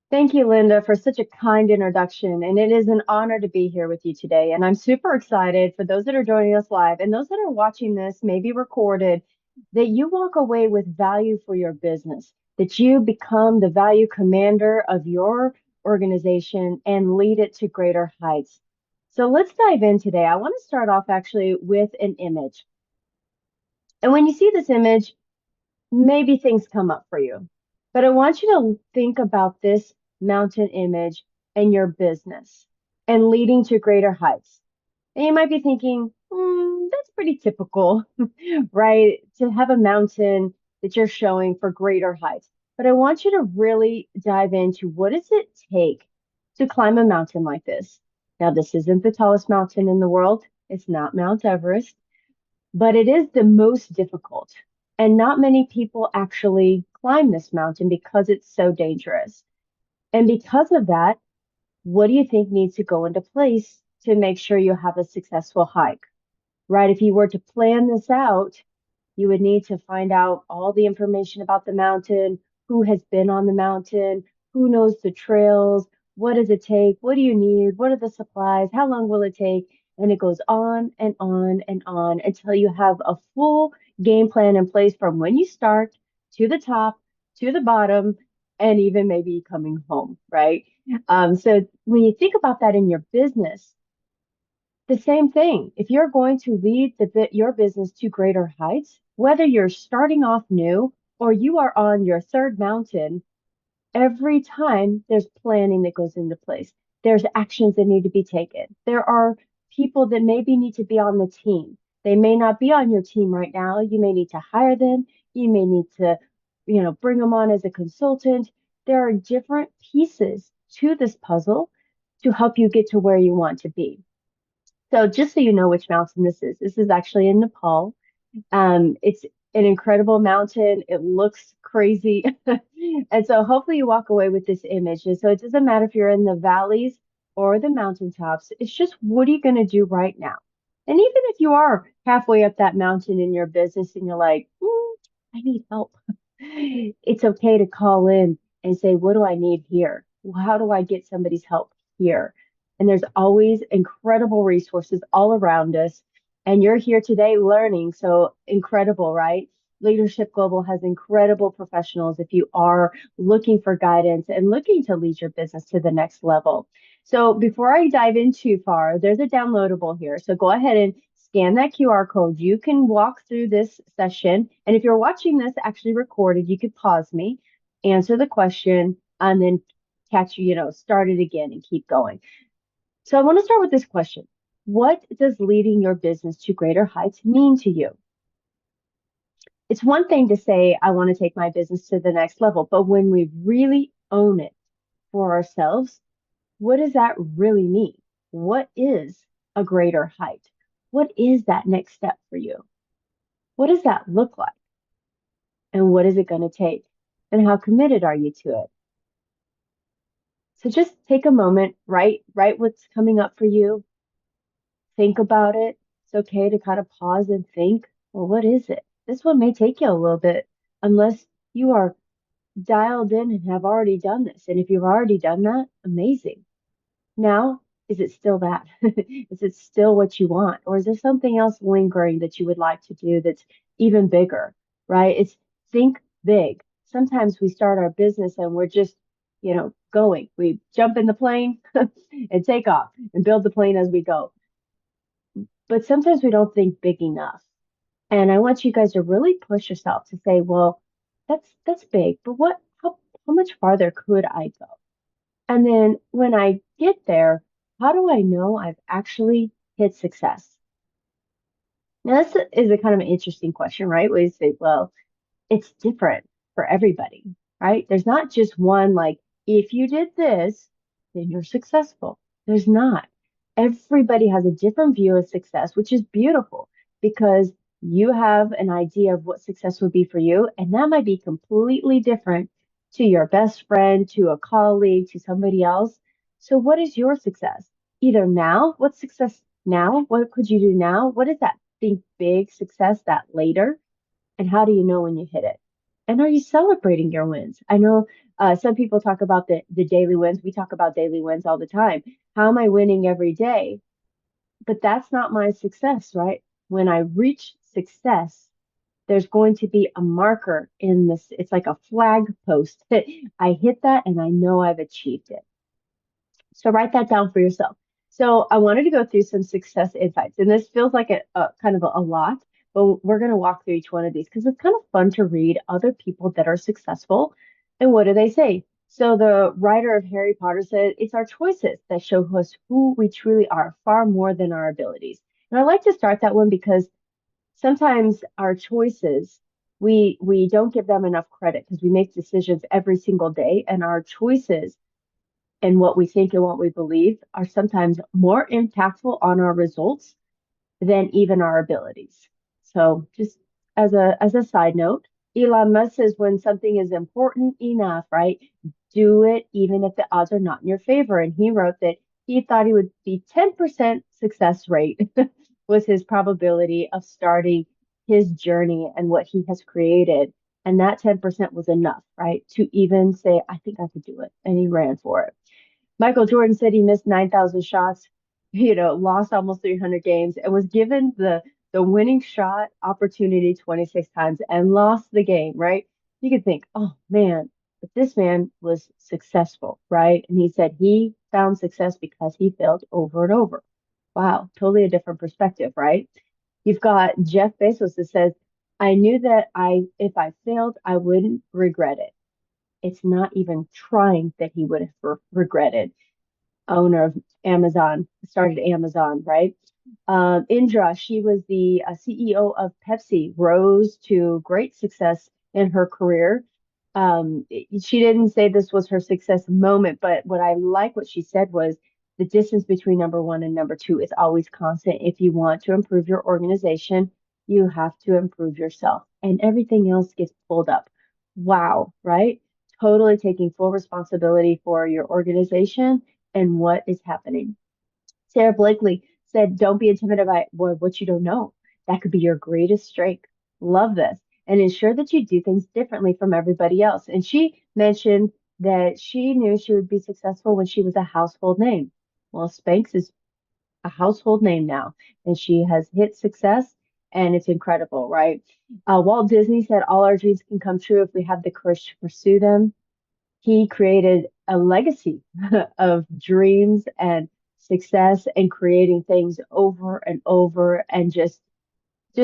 Thank you, Linda, for such a kind introduction. And it is an honor to be here with you today. And I'm super excited for those that are joining us live and those that are watching this, maybe recorded, that you walk away with value for your business, that you become the value commander of your organization and lead it to greater heights. So let's dive in today. I want to start off actually with an image. And when you see this image, maybe things come up for you. But I want you to think about this mountain image and your business and leading to greater heights. And you might be thinking, that's pretty typical, right? To have a mountain that you're showing for greater heights. But I want you to really dive into what does it take to climb a mountain like this? Now, this isn't the tallest mountain in the world. It's not Mount Everest, but it is the most difficult. And not many people actually climb this mountain because it's so dangerous. And because of that, what do you think needs to go into place to make sure you have a successful hike? Right? If you were to plan this out, you would need to find out all the information about the mountain, who has been on the mountain, who knows the trails, what does it take, what do you need, what are the supplies, how long will it take? And it goes on and on and on until you have a full game plan in place from when you start to the top, to the bottom, and even maybe coming home, right? So when you think about that in your business, the same thing. If you're going to lead your business to greater heights, whether you're starting off new or you are on your third mountain, every time there's planning that goes into place. There's actions that need to be taken. There are people that maybe need to be on the team. They may not be on your team right now. You may need to hire them. You may need to, bring them on as a consultant. There are different pieces to this puzzle to help you get to where you want to be. So just so you know which mountain this is actually in Nepal. It's an incredible mountain. It looks crazy. And so hopefully you walk away with this image. And so it doesn't matter if you're in the valleys or the mountaintops. It's just what are you going to do right now? And even if you are halfway up that mountain in your business and you're like, I need help. It's okay to call in and say, what do I need here? How do I get somebody's help here? And there's always incredible resources all around us. And you're here today learning. So incredible, right? Leadership Global has incredible professionals if you are looking for guidance and looking to lead your business to the next level. So before I dive in too far, there's a downloadable here. So go ahead and scan that QR code. You can walk through this session. And if you're watching this actually recorded, you could pause me, answer the question, and then start it again and keep going. So I want to start with this question. What does leading your business to greater heights mean to you? It's one thing to say, I want to take my business to the next level, but when we really own it for ourselves, what does that really mean? What is a greater height? What is that next step for you? What does that look like? And what is it going to take? And how committed are you to it? So just take a moment, write what's coming up for you, think about it. It's okay to kind of pause and think, well, what is it? This one may take you a little bit unless you are dialed in and have already done this. And if you've already done that, amazing. Now, is it still that? Is it still what you want? Or is there something else lingering that you would like to do that's even bigger, right? It's think big. Sometimes we start our business and we're just, going. We jump in the plane and take off and build the plane as we go. But sometimes we don't think big enough. And I want you guys to really push yourself to say, well, that's big, but how much farther could I go? And then when I get there, how do I know I've actually hit success? Now, this is a kind of an interesting question, right? Where you say, well, it's different for everybody, right? There's not just one, like, if you did this, then you're successful. There's not. Everybody has a different view of success, which is beautiful because you have an idea of what success would be for you, and that might be completely different to your best friend, to a colleague, to somebody else. So, what is your success? Either now, what's success now? What could you do now? What is that think big success that later? And how do you know when you hit it? And are you celebrating your wins? I know some people talk about the daily wins. We talk about daily wins all the time. How am I winning every day? But that's not my success, right? When I reach success, there's going to be a marker in this. It's like a flag post that I hit that and I know I've achieved it. So write that down for yourself. So I wanted to go through some success insights, and this feels like a kind of a lot, but we're going to walk through each one of these because it's kind of fun to read other people that are successful and what do they say. So the writer of Harry Potter said, it's our choices that show us who we truly are, far more than our abilities. And I like to start that one because sometimes our choices, we don't give them enough credit because we make decisions every single day, and our choices and what we think and what we believe are sometimes more impactful on our results than even our abilities. So just as a side note, Elon Musk says when something is important enough, right, do it even if the odds are not in your favor. And he wrote that he thought he would be 10% success rate was his probability of starting his journey and what he has created. And that 10% was enough, right, to even say, I think I could do it. And he ran for it. Michael Jordan said he missed 9,000 shots, lost almost 300 games, and was given the winning shot opportunity 26 times and lost the game, right? You could think, oh man, but this man was successful, right? And he said he found success because he failed over and over. Wow, totally a different perspective, right? You've got Jeff Bezos that says, I knew that if I failed, I wouldn't regret it. It's not even trying that he would have regretted. Owner of Amazon, started Amazon, right? Indra, she was the CEO of Pepsi, rose to great success in her career. She didn't say this was her success moment, but what I like what she said was the distance between number one and number two is always constant. If you want to improve your organization, you have to improve yourself, and everything else gets pulled up. Wow, right? Totally taking full responsibility for your organization and what is happening. Sarah Blakely said, don't be intimidated by what you don't know. That could be your greatest strength. Love this. And ensure that you do things differently from everybody else. And she mentioned that she knew she would be successful when she was a household name. Well, Spanx is a household name now, and she has hit success, and it's incredible, right? Walt Disney said, all our dreams can come true if we have the courage to pursue them. He created a legacy of dreams and success and creating things over and over and just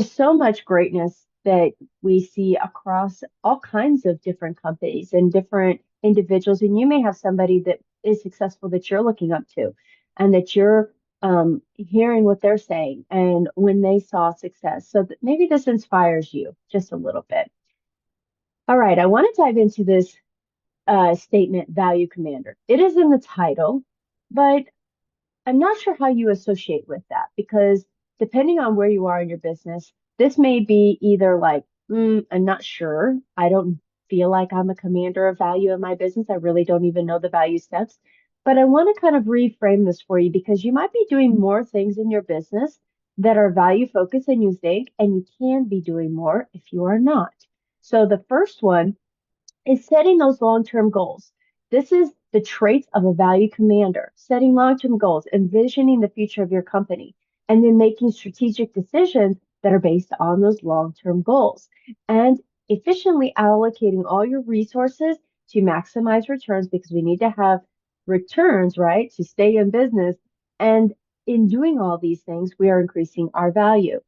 so much greatness that we see across all kinds of different companies and different individuals. And you may have somebody that is successful that you're looking up to and that you're hearing what they're saying and when they saw success. So maybe this inspires you just a little bit. All right, I want to dive into this statement, value commander. It is in the title, but I'm not sure how you associate with that because depending on where you are in your business, this may be either like, I'm not sure. I don't feel like I'm a commander of value in my business. I really don't even know the value steps. But I want to kind of reframe this for you because you might be doing more things in your business that are value focused than you think, and you can be doing more if you are not. So the first one is setting those long-term goals. This is the traits of a value commander, setting long-term goals, envisioning the future of your company, and then making strategic decisions that are based on those long-term goals and efficiently allocating all your resources to maximize returns because we need to have returns, right, to stay in business. And in doing all these things, we are increasing our value.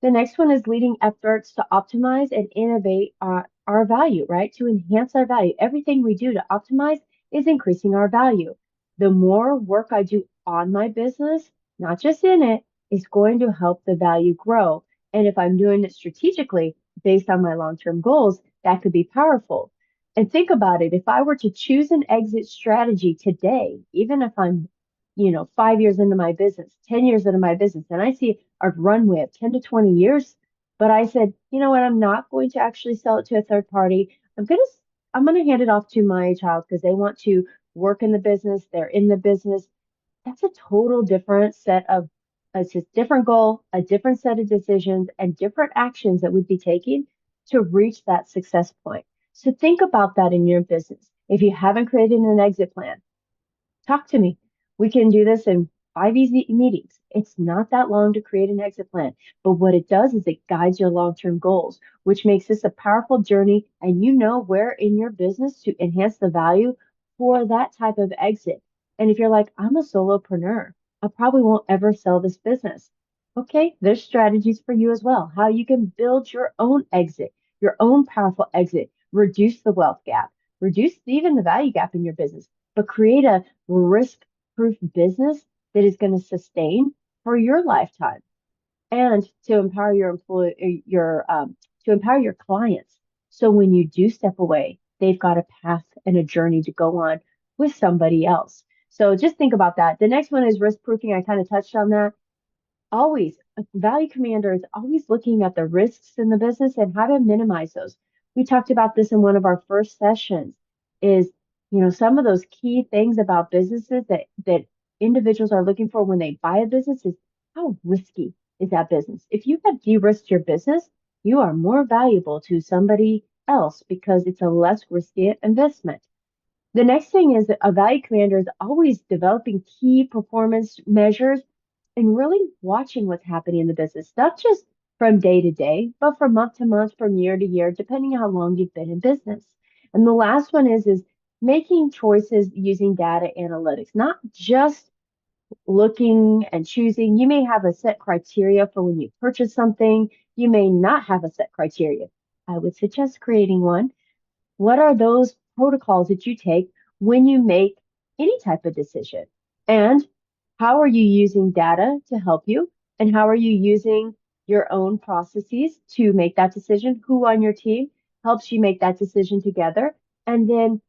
The next one is leading efforts to optimize and innovate our value, right? To enhance our value. Everything we do to optimize is increasing our value. The more work I do on my business, not just in it, is going to help the value grow. And if I'm doing it strategically based on my long-term goals, that could be powerful. And think about it. If I were to choose an exit strategy today, even if I'm 5 years into my business, 10 years into my business, and I see a runway of 10 to 20 years, but I said, you know what, I'm not going to actually sell it to a third party. I'm going to hand it off to my child because they want to work in the business. They're in the business. That's a total different set of, it's a different goal, a different set of decisions and different actions that we'd be taking to reach that success point. So think about that in your business. If you haven't created an exit plan, talk to me. We can do this in 5 easy meetings. It's not that long to create an exit plan, but what it does is it guides your long-term goals, which makes this a powerful journey. And you know where in your business to enhance the value for that type of exit. And if you're like, I'm a solopreneur, I probably won't ever sell this business. Okay, there's strategies for you as well. How you can build your own exit, your own powerful exit, reduce the wealth gap, reduce even the value gap in your business, but create a risk proof business that is going to sustain for your lifetime and to empower to empower your clients. So when you do step away, they've got a path and a journey to go on with somebody else. So just think about that. The next one is risk proofing. I kind of touched on that. Always, a value commander is always looking at the risks in the business and how to minimize those. We talked about this in one of our first sessions is, some of those key things about businesses that individuals are looking for when they buy a business is how risky is that business? If you have de-risked your business, you are more valuable to somebody else because it's a less risky investment. The next thing is that a value commander is always developing key performance measures and really watching what's happening in the business, not just from day to day, but from month to month, from year to year, depending on how long you've been in business. And the last one is making choices using data analytics, not just looking and choosing. You may have a set criteria for when you purchase something. You may not have a set criteria. I would suggest creating one. What are those protocols that you take when you make any type of decision? And how are you using data to help you? And how are you using your own processes to make that decision? Who on your team helps you make that decision together? And then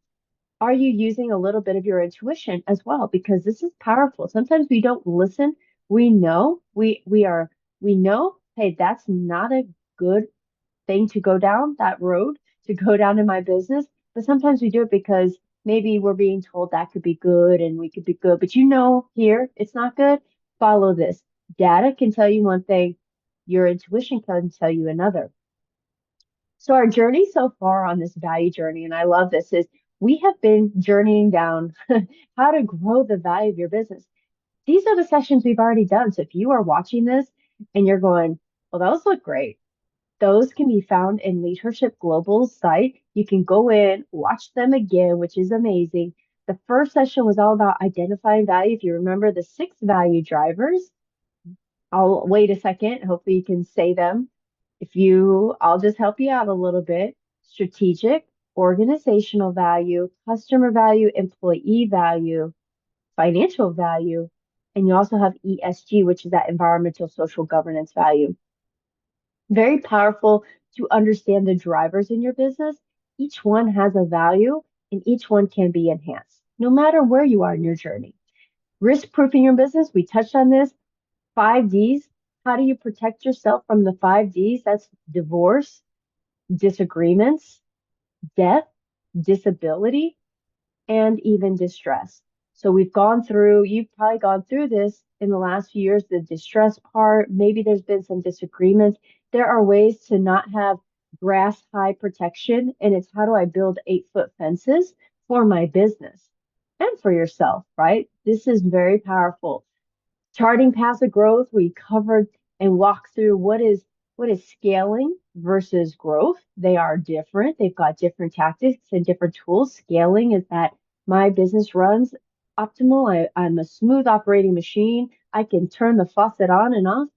are you using a little bit of your intuition as well? Because this is powerful. Sometimes we don't listen. We know we know, hey, that's not a good thing to go down that road to go down in my business. But sometimes we do it because maybe we're being told that could be good and we could be good. But here it's not good. Follow this. Data can tell you one thing, your intuition can tell you another. So our journey so far on this value journey, and I love this, is we have been journeying down how to grow the value of your business. These are the sessions we've already done. So if you are watching this and you're going, well, those look great, those can be found in Leadership Global's site. You can go in, watch them again, which is amazing. The first session was all about identifying value. If you remember the 6 value drivers, I'll wait a second. Hopefully you can say them. I'll just help you out a little bit. Strategic, organizational value, customer value, employee value, financial value, and you also have ESG, which is that environmental social governance value. Very powerful to understand the drivers in your business. Each one has a value and each one can be enhanced, no matter where you are in your journey. Risk proofing your business. We touched on this. 5 Ds. How do you protect yourself from the 5 Ds? That's divorce, disagreements, death, disability, and even distress. So you've probably gone through this in the last few years, the distress part. Maybe there's been some disagreements. There are ways to not have grass high protection, and it's how do I build 8-foot fences for my business and for yourself, right? This is very powerful. Charting paths of growth, we covered and walked through what is scaling versus growth. They are different. They've got different tactics and different tools. Scaling is that my business runs optimal. I'm a smooth operating machine. I can turn the faucet on and off,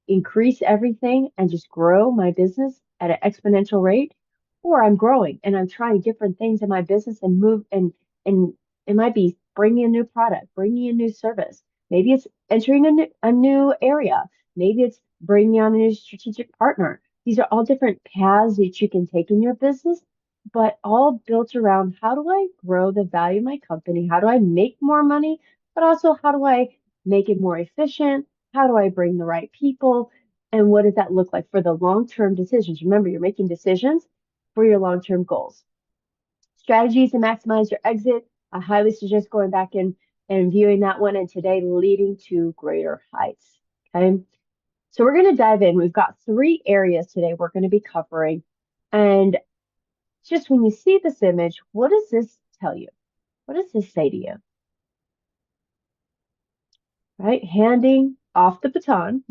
increase everything, and just grow my business at an exponential rate. Or I'm growing and I'm trying different things in my business and move and it might be bringing a new product, bringing a new service. Maybe it's entering a new area. Maybe it's bringing on a new strategic partner. These are all different paths that you can take in your business, but all built around how do I grow the value of my company? How do I make more money? But also, how do I make it more efficient? How do I bring the right people? And what does that look like for the long-term decisions? Remember, you're making decisions for your long-term goals. Strategies to maximize your exit. I highly suggest going back and viewing that one and today leading to greater heights. Okay. So we're going to dive in. We've got 3 areas today we're going to be covering. And just when you see this image, what does this tell you? What does this say to you? Right? Handing off the baton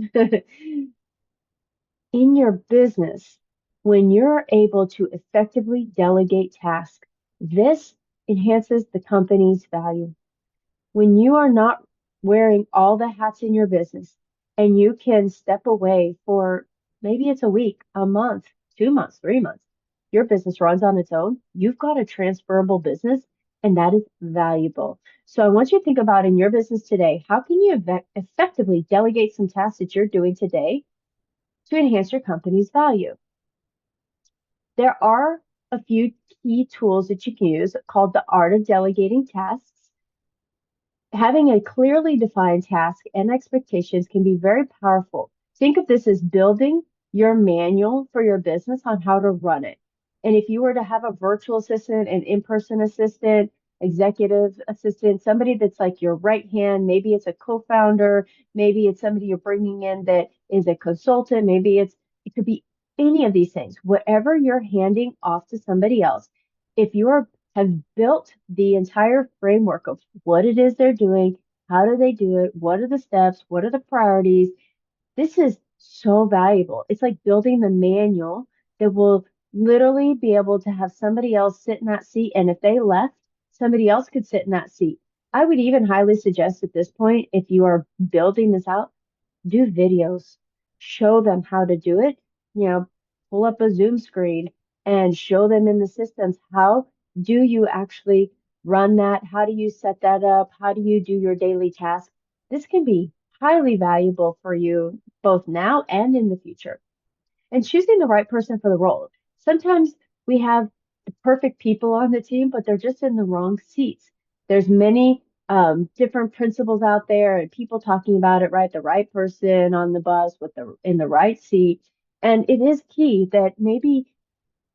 in your business, when you're able to effectively delegate tasks, this enhances the company's value. When you are not wearing all the hats in your business and you can step away for maybe it's a week, a month, 2 months, 3 months, your business runs on its own. You've got a transferable business and that is valuable. So I want you to think about in your business today, how can you effectively delegate some tasks that you're doing today to enhance your company's value? There are a few key tools that you can use called the art of delegating tasks. Having a clearly defined task and expectations can be very powerful. Think of this as building your manual for your business on how to run it. And if you were to have a virtual assistant, an in-person assistant, executive assistant, somebody that's like your right hand, maybe it's a co-founder, maybe it's somebody you're bringing in that is a consultant, it could be any of these things. Whatever you're handing off to somebody else, if you have built the entire framework of what it is they're doing, how do they do it, what are the steps, what are the priorities, this is so valuable. It's like building the manual that will literally be able to have somebody else sit in that seat. And if they left, somebody else could sit in that seat. I would even highly suggest at this point, if you are building this out, do videos, show them how to do it. You know, pull up a Zoom screen and show them in the systems. How do you actually run that? How do you set that up? How do you do your daily tasks? This can be highly valuable for you both now and in the future. And choosing the right person for the role. Sometimes we have the perfect people on the team, but they're just in the wrong seats. There's many different principles out there and people talking about it, right? The right person on the bus with the in the right seat. And it is key that maybe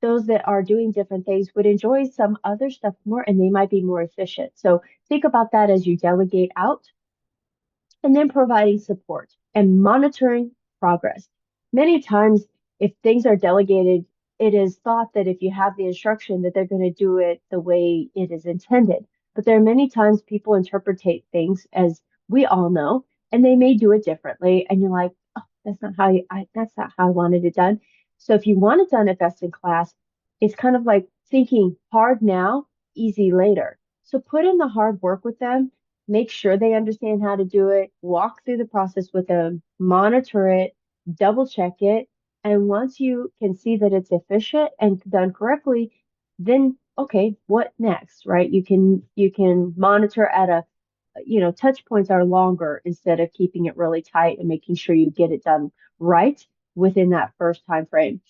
those that are doing different things would enjoy some other stuff more and they might be more efficient. So think about that as you delegate out and then providing support and monitoring progress. Many times, if things are delegated, it is thought that if you have the instruction that they're going to do it the way it is intended. But there are many times people interpretate things as we all know, and they may do it differently. And you're like, oh, that's not how I wanted it done. So if you want it done at best in class, it's kind of like thinking hard now, easy later. So put in the hard work with them, make sure they understand how to do it, walk through the process with them, monitor it, double check it. And once you can see that it's efficient and done correctly, then okay, what next, right? You can monitor at touch points are longer instead of keeping it really tight and making sure you get it done right within that first time frame.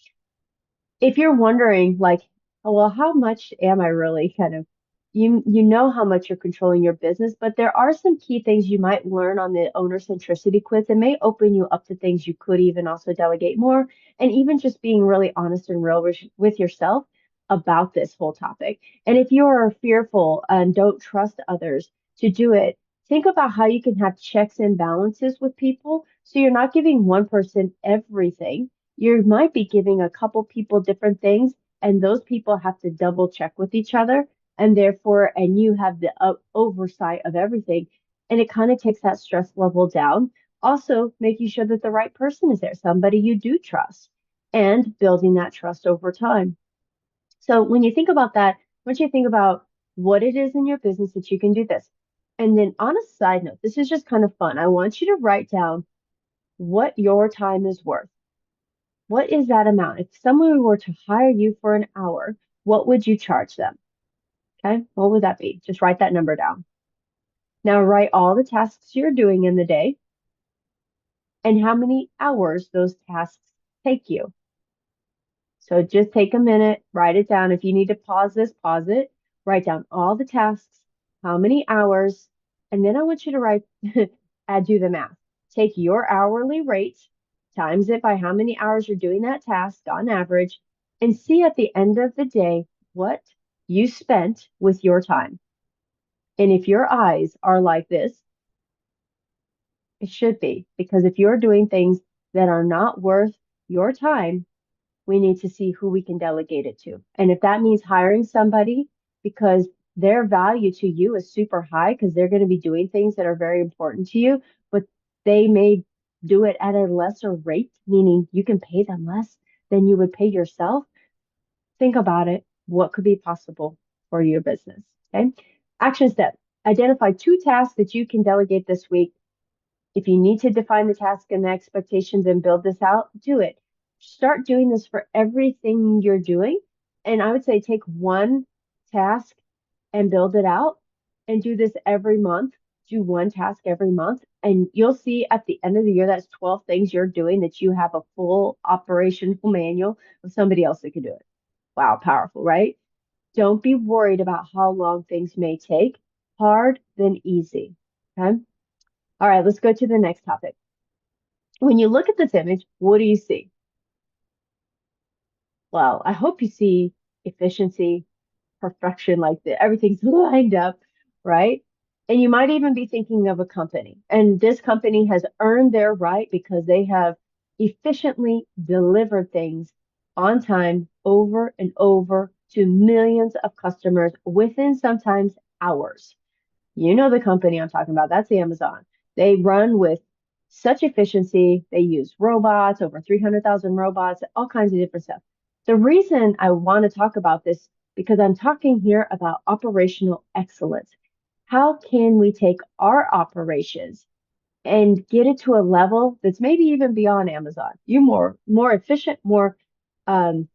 If you're wondering like, oh, well, how much am I really kind of you know how much you're controlling your business, but there are some key things you might learn on the owner centricity quiz that may open you up to things you could even also delegate more, and even just being really honest and real with yourself about this whole topic. And if you are fearful and don't trust others to do it, think about how you can have checks and balances with people so you're not giving one person everything. You might be giving a couple people different things, and those people have to double check with each other, and therefore, and you have the oversight of everything, and it kind of takes that stress level down. Also, making sure that the right person is there, somebody you do trust, and building that trust over time. So when you think about that, once you think about what it is in your business that you can do this. And then on a side note, this is just kind of fun. I want you to write down what your time is worth. What is that amount? If someone were to hire you for an hour, what would you charge them? Okay, what would that be? Just write that number down. Now write all the tasks you're doing in the day and how many hours those tasks take you. So just take a minute, write it down. If you need to pause this, pause it. Write down all the tasks, how many hours, and then I want you to do the math. Take your hourly rate, times it by how many hours you're doing that task on average, and see at the end of the day what you spent with your time. And if your eyes are like this, it should be, because if you're doing things that are not worth your time, we need to see who we can delegate it to. And if that means hiring somebody because their value to you is super high because they're going to be doing things that are very important to you, but they may do it at a lesser rate, meaning you can pay them less than you would pay yourself. Think about it. What could be possible for your business? Okay. Action step. Identify 2 tasks that you can delegate this week. If you need to define the task and the expectations and build this out, do it. Start doing this for everything you're doing. And I would say take one task and build it out and do this every month. Do one task every month. And you'll see at the end of the year, that's 12 things you're doing that you have a full operational manual of somebody else that can do it. Wow, powerful, right? Don't be worried about how long things may take. Hard, then easy. Okay. All right, let's go to the next topic. When you look at this image, what do you see? Well, I hope you see efficiency, perfection, like everything's lined up, right? And you might even be thinking of a company. And this company has earned their right because they have efficiently delivered things on time over and over to millions of customers within sometimes hours. You know the company I'm talking about. That's Amazon. They run with such efficiency. They use robots, over 300,000 robots, all kinds of different stuff. The reason I want to talk about this because I'm talking here about operational excellence. How can we take our operations and get it to a level that's maybe even beyond Amazon? You more efficient, more um,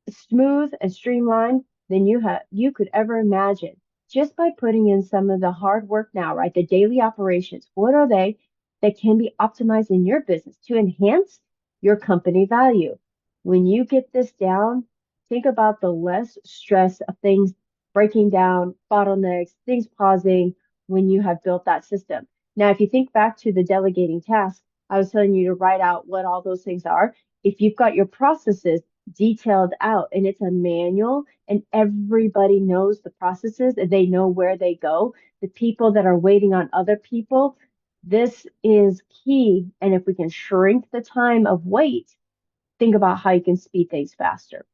smooth and streamlined than you could ever imagine just by putting in some of the hard work now, right? The daily operations. What are they that can be optimized in your business to enhance your company value? When you get this down, think about the less stress of things breaking down, bottlenecks, things pausing when you have built that system. Now, if you think back to the delegating task, I was telling you to write out what all those things are. If you've got your processes detailed out and it's a manual and everybody knows the processes and they know where they go, the people that are waiting on other people, this is key. And if we can shrink the time of wait, think about how you can speed things faster.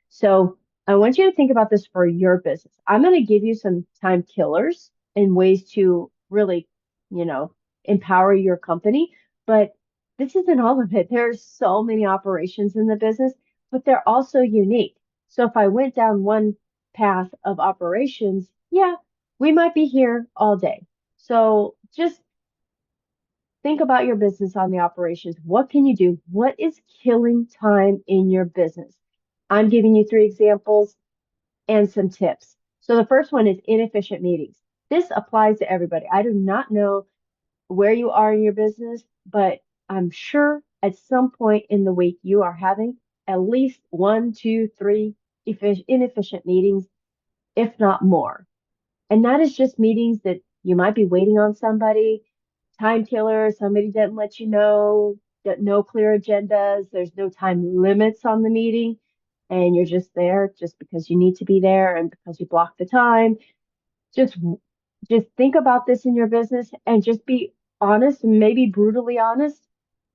So I want you to think about this for your business. I'm going to give you some time killers and ways to really, you know, empower your company. But this isn't all of it. There's so many operations in the business, but they're also unique. So if I went down one path of operations, yeah, we might be here all day. So just think about your business on the operations. What can you do? What is killing time in your business? I'm giving you 3 examples and some tips. So the first one is inefficient meetings. This applies to everybody. I do not know where you are in your business, but I'm sure at some point in the week you are having at least 1, 2, 3 inefficient meetings, if not more. And that is just meetings that you might be waiting on somebody, time killer, somebody didn't let you know, that no clear agendas, there's no time limits on the meeting, and you're just there just because you need to be there and because you block the time. Just just think about this in your business and just be honest, maybe brutally honest,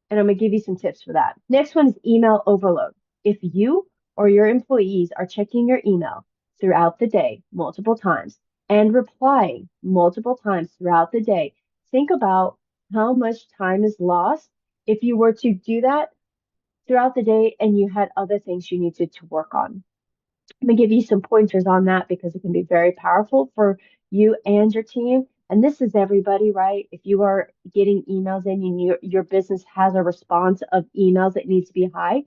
and I'm going to give you some tips for that. Next one is email overload. If you or your employees are checking your email throughout the day multiple times and replying multiple times throughout the day, think about how much time is lost if you were to do that throughout the day and you had other things you needed to work on. I'm going to give you some pointers on that because it can be very powerful for you and your team. And this is everybody, right? If you are getting emails in and your business has a response of emails that needs to be high.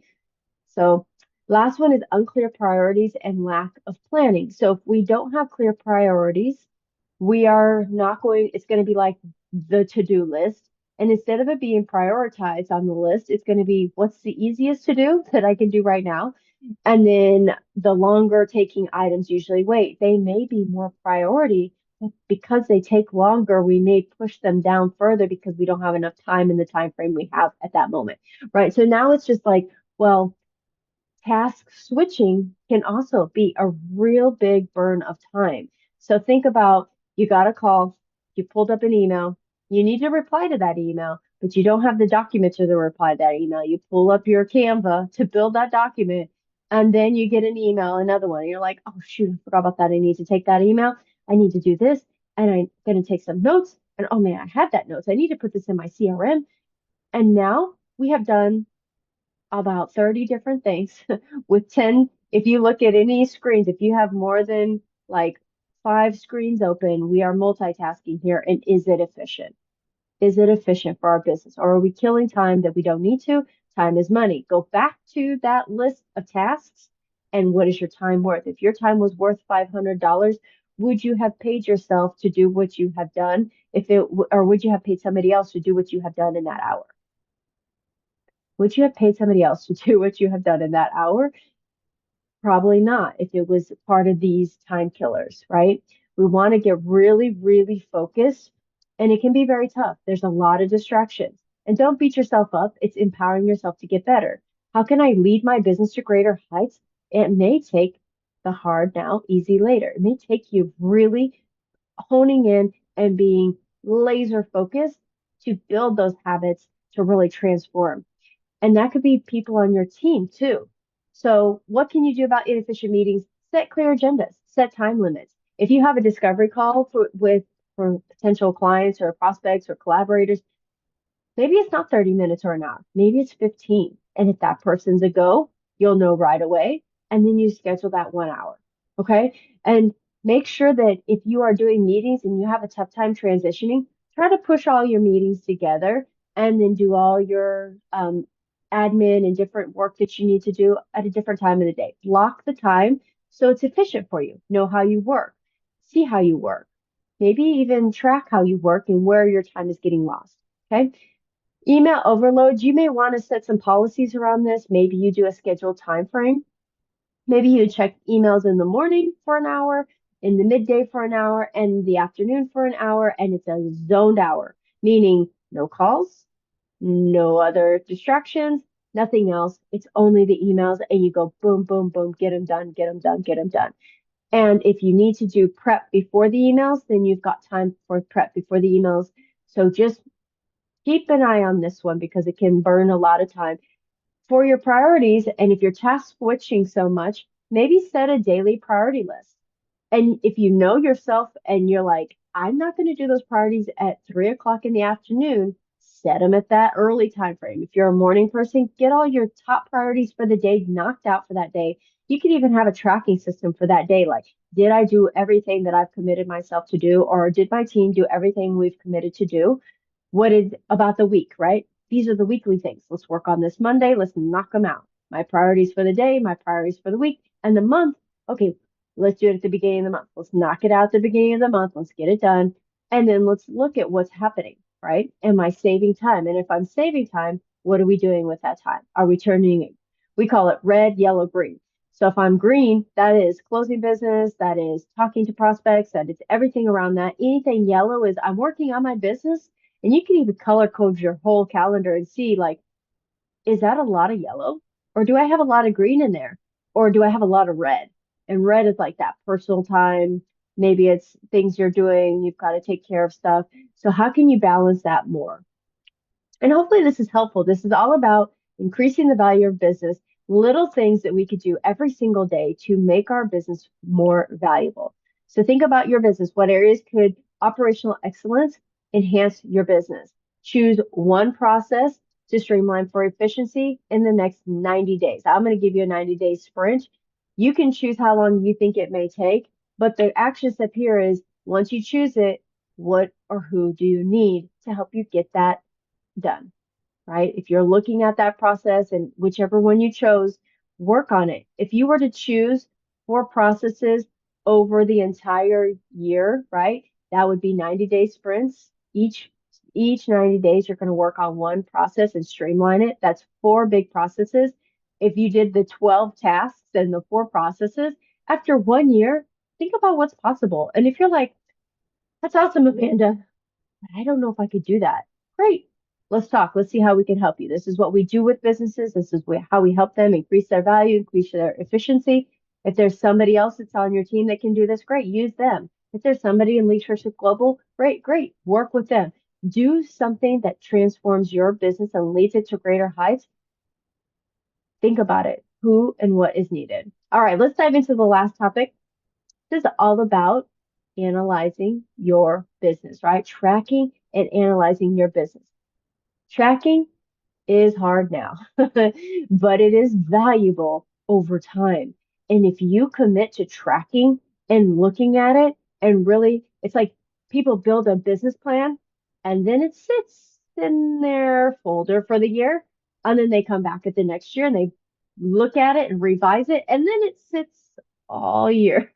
So last one is unclear priorities and lack of planning. So if we don't have clear priorities, we are not going, it's going to be like the to-do list. And instead of it being prioritized on the list, it's going to be what's the easiest to do that I can do right now. And then the longer taking items usually wait. They may be more priority, but because they take longer, we may push them down further because we don't have enough time in the time frame we have at that moment, right? So now it's just like, well, task switching can also be a real big burn of time. So think about you got a call, you pulled up an email, you need to reply to that email, but you don't have the document to the reply to that email. You pull up your Canva to build that document, and then you get an email, another one. And you're like, oh, shoot, I forgot about that. I need to take that email. I need to do this, and I'm going to take some notes. And oh man, I had that notes. I need to put this in my CRM. And now we have done about 30 different things with 10. If you look at any screens, if you have more than like 5 screens open, we are multitasking here. And is it efficient? Is it efficient for our business? Or are we killing time that we don't need to? Time is money. Go back to that list of tasks and what is your time worth? If your time was worth $500, would you have paid yourself to do what you have done? Or would you have paid somebody else to do what you have done in that hour? Would you have paid somebody else to do what you have done in that hour? Probably not if it was part of these time killers, right? We want to get really, really focused, and it can be very tough. There's a lot of distractions. And don't beat yourself up. It's empowering yourself to get better. How can I lead my business to greater heights? It may take the hard now, easy later. It may take you really honing in and being laser focused to build those habits to really transform. And that could be people on your team too. So, what can you do about inefficient meetings? Set clear agendas, set time limits. If you have a discovery call for potential clients or prospects or collaborators, maybe it's not 30 minutes or an hour. Maybe it's 15. And if that person's a go, you'll know right away. And then you schedule that 1 hour. Okay. And make sure that if you are doing meetings and you have a tough time transitioning, try to push all your meetings together and then do all your admin and different work that you need to do at a different time of the day. Block the time so it's efficient for you. Know how you work, see how you work, maybe even track how you work and where your time is getting lost. Okay. Email overload, you may want to set some policies around this. Maybe you do a scheduled time frame. Maybe you check emails in the morning for an hour, in the midday for an hour, and the afternoon for an hour, and it's a zoned hour, meaning no calls, no other distractions, nothing else. It's only the emails, and you go boom, boom, boom, get them done, get them done, get them done. And if you need to do prep before the emails, then you've got time for prep before the emails. So just keep an eye on this one because it can burn a lot of time for your priorities. And if you're task switching so much, maybe set a daily priority list. And if you know yourself and you're like, I'm not going to do those priorities at 3 o'clock in the afternoon, set them at that early time frame. If you're a morning person, get all your top priorities for the day knocked out for that day. You can even have a tracking system for that day. Like, did I do everything that I've committed myself to do? Or did my team do everything we've committed to do? What is about the week, right? These are the weekly things. Let's work on this Monday. Let's knock them out. My priorities for the day, my priorities for the week, and the month. Okay, let's do it at the beginning of the month. Let's knock it out at the beginning of the month. Let's get it done. And then let's look at what's happening, right? Am I saving time? And if I'm saving time, what are we doing with that time? Are we turning it? We call it red, yellow, green. So if I'm green, that is closing business, that is talking to prospects, that is everything around that. Anything yellow is I'm working on my business. And you can even color code your whole calendar and see like, is that a lot of yellow? Or do I have a lot of green in there? Or do I have a lot of red? And red is like that personal time. Maybe it's things you're doing, you've got to take care of stuff. So how can you balance that more? And hopefully this is helpful. This is all about increasing the value of business, little things that we could do every single day to make our business more valuable. So think about your business. What areas could operational excellence enhance your business? Choose one process to streamline for efficiency in the next 90 days. I'm going to give you a 90-day sprint. You can choose how long you think it may take, but the action step here is once you choose it, what or who do you need to help you get that done, right? If you're looking at that process and whichever one you chose, work on it. If you were to choose 4 processes over the entire year, right? That would be 90-day sprints. Each 90 days, you're going to work on one process and streamline it. That's 4 big processes. If you did the 12 tasks and the 4 processes, after 1 year, think about what's possible. And if you're like, that's awesome, Amanda, but I don't know if I could do that. Great. Let's talk. Let's see how we can help you. This is what we do with businesses. This is how we help them increase their value, increase their efficiency. If there's somebody else that's on your team that can do this, great. Use them. If there's somebody in Leadership Global, great, great. Work with them. do something that transforms your business and leads it to greater heights, think about it. Who and what is needed? All right, let's dive into the last topic. This is all about analyzing your business, right? Tracking and analyzing your business. Tracking is hard now, but it is valuable over time. And if you commit to tracking and looking at it and really, it's like people build a business plan and then it sits in their folder for the year. And then they come back at the next year and they look at it and revise it. And then it sits all year,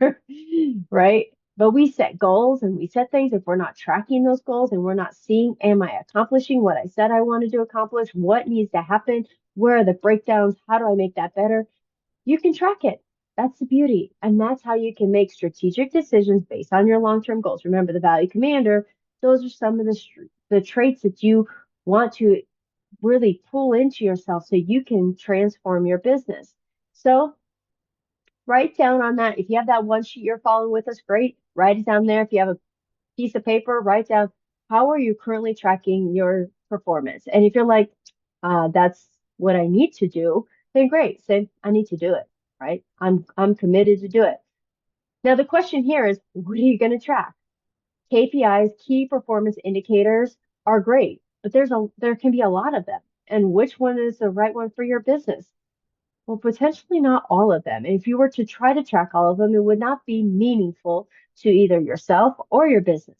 right? But we set goals and we set things. If we're not tracking those goals and we're not seeing, am I accomplishing what I said I wanted to accomplish? What needs to happen? Where are the breakdowns? How do I make that better? You can track it. That's the beauty. And that's how you can make strategic decisions based on your long-term goals. Remember the value commander, those are some of the traits that you want to really pull into yourself so you can transform your business. So write down on that. If you have that one sheet you're following with us, great. Write it down there. If you have a piece of paper, write down how are you currently tracking your performance. And if you're like, that's what I need to do, then great. Say, I need to do it, right? I'm committed to do it. Now the question here is, what are you going to track? KPIs, key performance indicators are great, but there can be a lot of them. And which one is the right one for your business? Well, potentially not all of them. And if you were to try to track all of them, it would not be meaningful to either yourself or your business.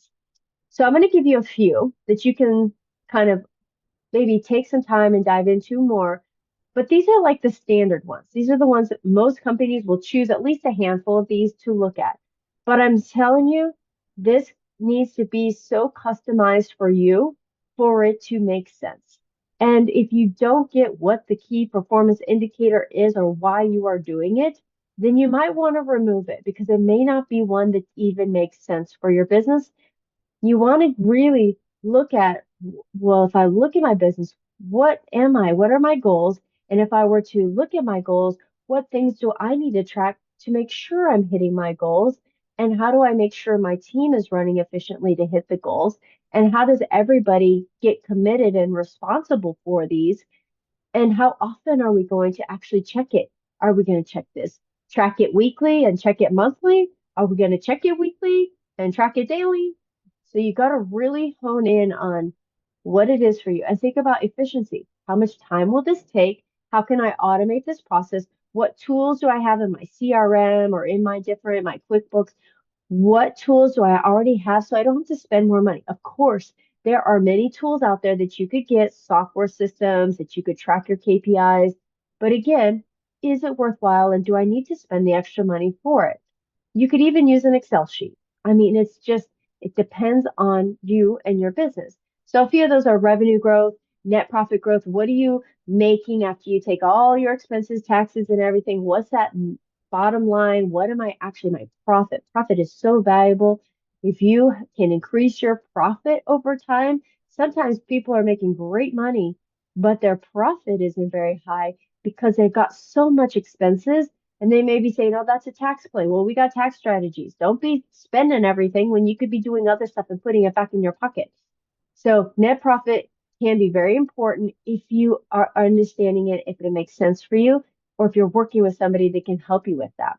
So I'm going to give you a few that you can kind of maybe take some time and dive into more. But these are like the standard ones. These are the ones that most companies will choose at least a handful of these to look at. But I'm telling you, this needs to be so customized for you for it to make sense. And if you don't get what the key performance indicator is or why you are doing it, then you might want to remove it because it may not be one that even makes sense for your business. You want to really look at, well, if I look at my business, what am I? What are my goals? And if I were to look at my goals, what things do I need to track to make sure I'm hitting my goals? And how do I make sure my team is running efficiently to hit the goals? And how does everybody get committed and responsible for these? And how often are we going to actually check it? Are we going to check this, track it weekly and check it monthly? Are we going to check it weekly and track it daily? So you got to really hone in on what it is for you and think about efficiency. How much time will this take? How can I automate this process? What tools do I have in my CRM or in my QuickBooks? What tools do I already have so I don't have to spend more money? Of course, there are many tools out there that you could get, software systems that you could track your KPIs. But again, is it worthwhile and do I need to spend the extra money for it? You could even use an Excel sheet. I mean, it depends on you and your business. So a few of those are revenue growth, net profit growth. What are you making after you take all your expenses, taxes, and everything? What's that bottom line? What am I actually, my profit? Profit is so valuable. If you can increase your profit over time, sometimes people are making great money, but their profit isn't very high because they've got so much expenses and they may be saying, oh, that's a tax play. Well, we got tax strategies. Don't be spending everything when you could be doing other stuff and putting it back in your pocket. So net profit can be very important if you are understanding it, if it makes sense for you, or if you're working with somebody that can help you with that.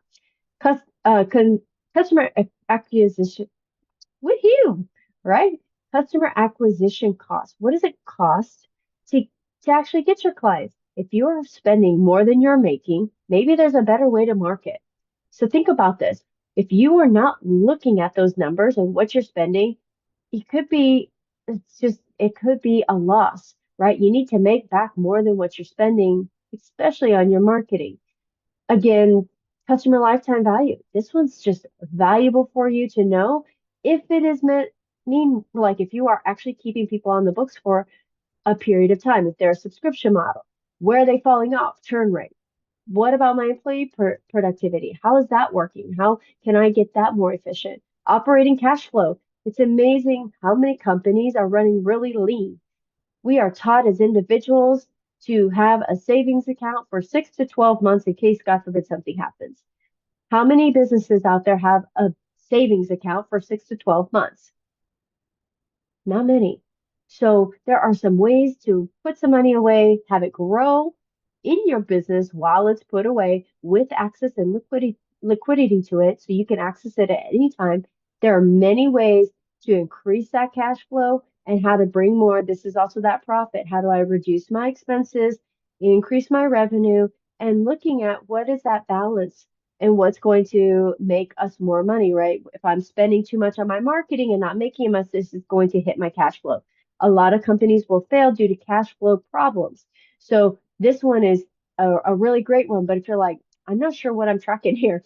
Customer acquisition, with you, right? Customer acquisition cost. What does it cost to, to actually get your clients? If you're spending more than you're making, maybe there's a better way to market. So think about this. If you are not looking at those numbers and what you're spending, it could be, it could be a loss, right? You need to make back more than what you're spending, especially on your marketing. Again, customer lifetime value. This one's just valuable for you to know if it is mean like if you are actually keeping people on the books for a period of time, if they're a subscription model, where are they falling off? Churn rate. What about my employee productivity? How is that working? How can I get that more efficient? Operating cash flow. It's amazing how many companies are running really lean. We are taught as individuals to have a savings account for 6 to 12 months in case, God forbid, something happens. How many businesses out there have a savings account for 6 to 12 months? Not many. So there are some ways to put some money away, have it grow in your business while it's put away with access and liquidity to it so you can access it at any time. There are many ways to increase that cash flow and how to bring more. This is also that profit. How do I reduce my expenses, increase my revenue, and looking at what is that balance and what's going to make us more money, right? If I'm spending too much on my marketing and not making much, this is going to hit my cash flow. A lot of companies will fail due to cash flow problems. So this one is a really great one. But if you're like, I'm not sure what I'm tracking here,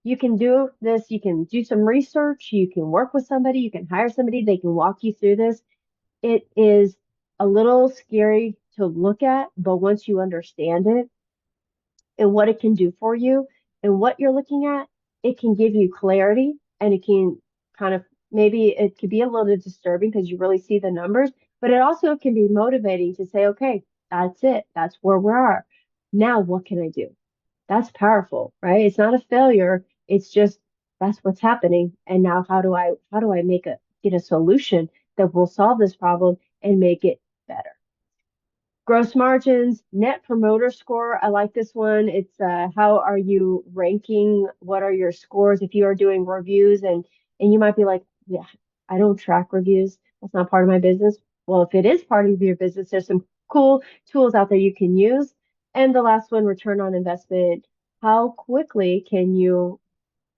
you can do this. You can do some research. You can work with somebody. You can hire somebody. They can walk you through this. It is a little scary to look at, but once you understand it, and what it can do for you and what you're looking at, it can give you clarity and it can kind of maybe it could be a little bit disturbing because you really see the numbers, but it also can be motivating to say, okay, that's it. That's where we are. Now, what can I do? That's powerful, right? It's not a failure. It's just that's what's happening. And now how do I get a solution that will solve this problem and make it better? Gross margins, net promoter score. I like this one. It's how are you ranking? What are your scores? If you are doing reviews and you might be like, yeah, I don't track reviews. That's not part of my business. Well, if it is part of your business, there's some cool tools out there you can use. And the last one, return on investment. How quickly can you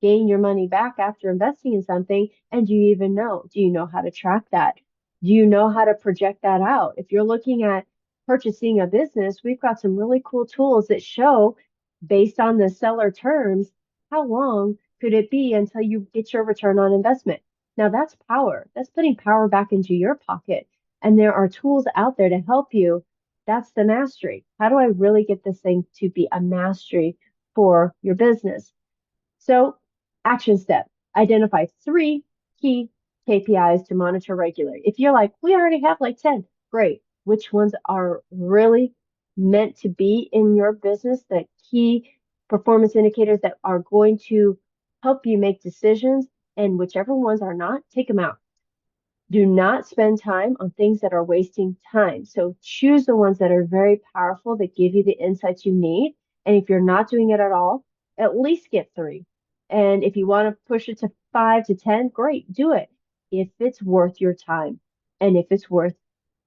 gain your money back after investing in something? And do you even know? Do you know how to track that? Do you know how to project that out? If you're looking at purchasing a business, we've got some really cool tools that show based on the seller terms, how long could it be until you get your return on investment? Now that's power. That's putting power back into your pocket. And there are tools out there to help you. That's the mastery. How do I really get this thing to be a mastery for your business? So, action step, identify three key KPIs to monitor regularly. If you're like, we already have like 10, great. Which ones are really meant to be in your business, the key performance indicators that are going to help you make decisions, and whichever ones are not, take them out. Do not spend time on things that are wasting time. So choose the ones that are very powerful, that give you the insights you need. And if you're not doing it at all, at least get three. And if you want to push it to 5 to 10, great, do it. If it's worth your time and if it's worth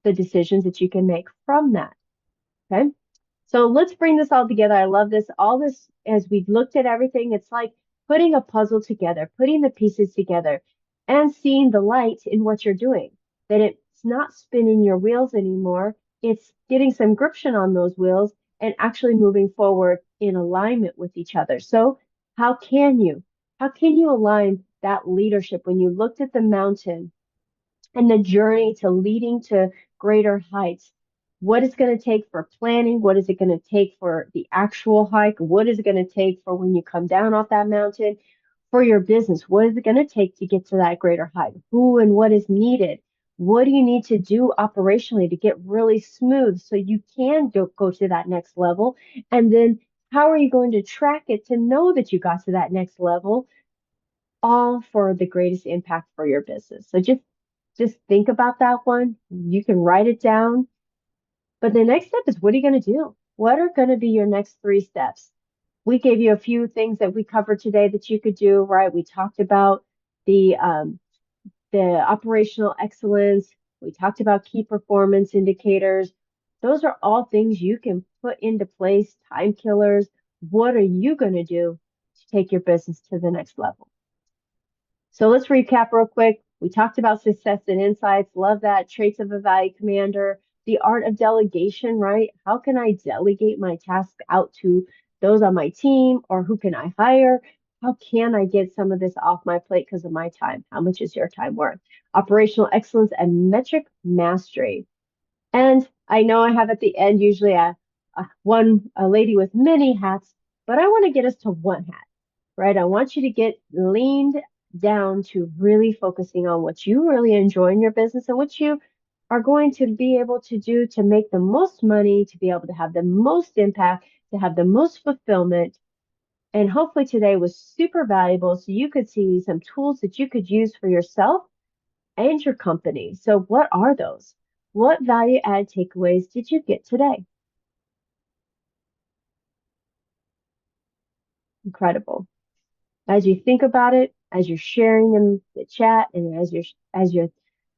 the decisions that you can make from that. Okay. So let's bring this all together. I love this. All this, as we've looked at everything, it's like putting a puzzle together, putting the pieces together, and seeing the light in what you're doing. That it's not spinning your wheels anymore. It's getting some gription on those wheels and actually moving forward in alignment with each other. So how can you? How can you align that leadership when you looked at the mountain and the journey to leading to greater heights? What is going to take for planning? What is it going to take for the actual hike? What is it going to take for when you come down off that mountain for your business? What is it going to take to get to that greater height? Who and what is needed? What do you need to do operationally to get really smooth so you can go to that next level? And then how are you going to track it to know that you got to that next level, all for the greatest impact for your business? So just think about that one. You can write it down. But the next step is, what are you going to do? What are going to be your next three steps? We gave you a few things that we covered today that you could do, right? We talked about the operational excellence. We talked about key performance indicators. Those are all things you can put into place, time killers. What are you going to do to take your business to the next level? So let's recap real quick. We talked about success and insights. Love that. Traits of a value commander. The art of delegation, right? How can I delegate my task out to those on my team, or who can I hire? How can I get some of this off my plate because of my time? How much is your time worth? Operational excellence and metric mastery. And I know I have at the end usually a lady with many hats, but I want to get us to one hat, right? I want you to get leaned down to really focusing on what you really enjoy in your business and what you are going to be able to do to make the most money, to be able to have the most impact, to have the most fulfillment. And hopefully today was super valuable so you could see some tools that you could use for yourself and your company. So what are those? What value add takeaways did you get today? Incredible. As you think about it, as you're sharing in the chat and as you're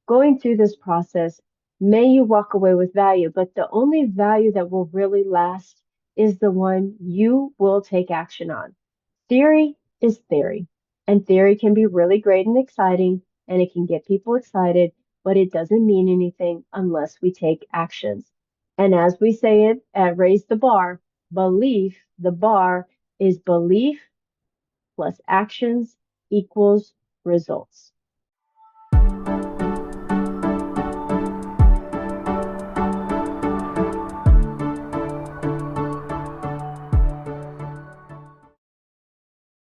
going through this process, may you walk away with value, but the only value that will really last is the one you will take action on. Theory is theory, and theory can be really great and exciting, and it can get people excited, but it doesn't mean anything unless we take actions. And as we say it at Raise the Bar, belief, the bar is belief plus actions equals results.